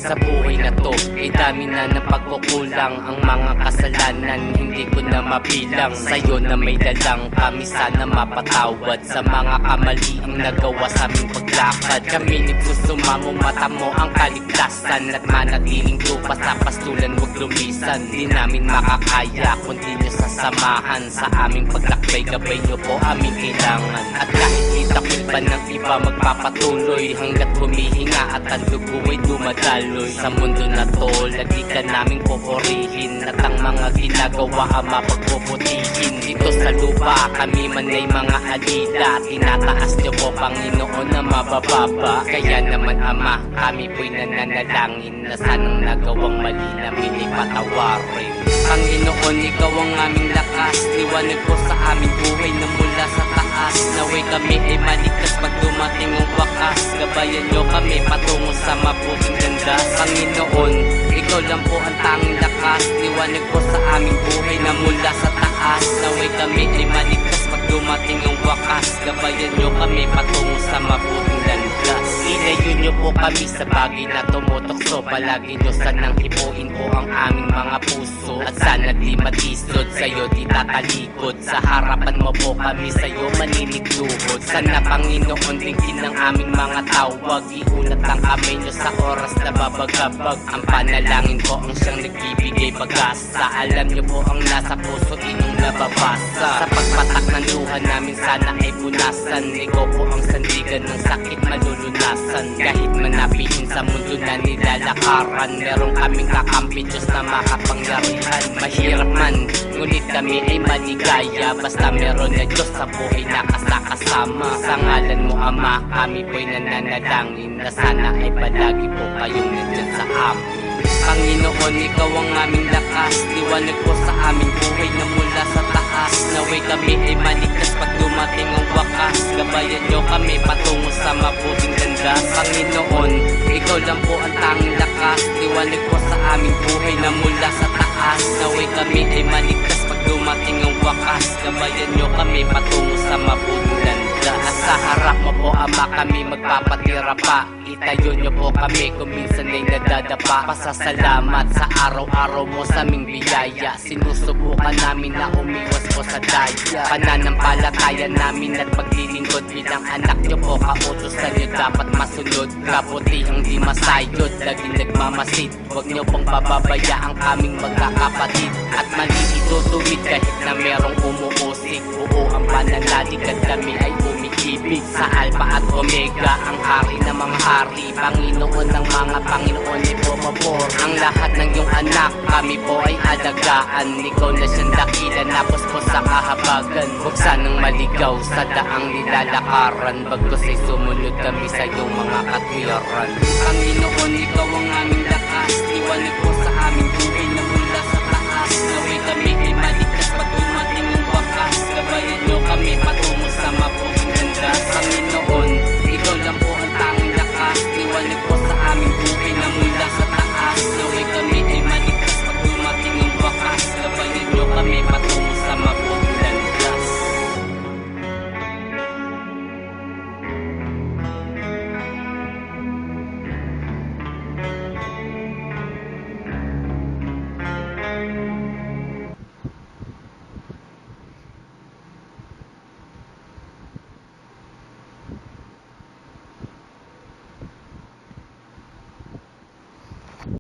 Sa buhay na to, dami na ng pagkukulang. Ang mga kasalanan, hindi ko na mabilang. Sa'yo na may dalang, kami sana mapatawad sa mga kamaliang nagawa sa aming paglakad. Kami ni puso mo, mata mo ang kaligtasan, at manatiling lupa sa pastulan, huwag lumisan. Di namin makakaya kung di nyo sasamahan sa aming paglakbay, gabay nyo po aming kailangan. At kahit itakil pa ng iba magpapatuloy, hanggat humihinga at ang dugo ay dumadaloy. Sa mundo na to, lagi ka naming pupurihin, at ang mga ginagawa ang mapagpuputihin. Dito sa lupa, kami man ay mga alila, tinataas nyo po Panginoon na mabababa. Kaya naman Ama, kami po'y nananalangin na sanang nagawang mali namin ipatawarin. Panginoon, ikaw ang aming lakas, liwanag ko sa aming buhay na mula sa taas. Naway kami ay maligtas pag dumating ang wakas, gabayan nyo kami patungo sa mabuting ganda. Panginoon, ikaw lang po ang tanging lakas, liwanag ko sa aming buhay na mula sa taas. Naway kami ay maligtas pag dumating ang wakas, gabayan nyo kami patungo sa mabuting landas. Ilayo nyo po kami sa bagay na tumutokso, palagi nyo sanang hipuin po ang aming mga puso. At sana di matisod, sa'yo di tatalikod, sa harapan mo po kami sa'yo maninigluhod. Sana Panginoon dinggin ang aming mga tawag, iunat ang kamay nyo sa oras na babagabag. Ang panalangin ko ang siyang nagbibigay pag-asa, alam nyo po ang nasa puso inyong nababasa. Sa pagpatak ng luha namin sana ay punasan, ikaw po ang sandigan ng sakit malulunasan. Kahit manapihin sa mundo na nilalakaran, meron kaming kakampi, Diyos na makapangyarihan. Mahirap man, ngunit kami ay maligaya, basta meron na Diyos sa buhay na kasama. Sa ngalan mo Ama, kami po'y nananalangin na sana ay palagi po kayong nandyan sa amin. Panginoon, ikaw ang aming lakas, liwanag ko sa aming buhay na mula sa taas. Naway kami ay maligtas pag dumating ang wakas, gabayan nyo kami patungo sa mabuting ganda. Panginoon, ikaw lang po ang tanging lakas, liwanag ko sa aming buhay na mula sa taas. Naway kami ay maligtas pag dumating ang wakas, gabayan nyo kami patungo sa mabuting ganda. Sa harap mo po Ama kami magpapatira pa, itayo nyo po kami kung minsan ay nadadapa. Pasasalamat sa araw-araw mo sa aming biyaya, sinusubukan namin na umiwas po sa daya. Pananampalataya namin at paglilingkod bilang anak nyo po, kautusan nyo dapat masunod. Kabutihang di masayod, laging nagmamasid, huwag nyo pong bababaya ang kaming magkakapatid. At mali itutuwid kahit na merong umuusik, oo ang pananalig at kami ay umiibig. Sa Alpha at Omega, ang hari ng mga hari, Panginoon ng mga Panginoon ay pumapor. Ang lahat ng iyong anak, kami po ay alagaan, ikaw na siyang dakilan, napos po sa kahabagan. Huwag sanang maligaw sa daang nilalakaran, bagkus ay sumunod kami sa iyong mga katwiran. Panginoon, ikaw ang aming lakas, liwanag po sa aming buhay na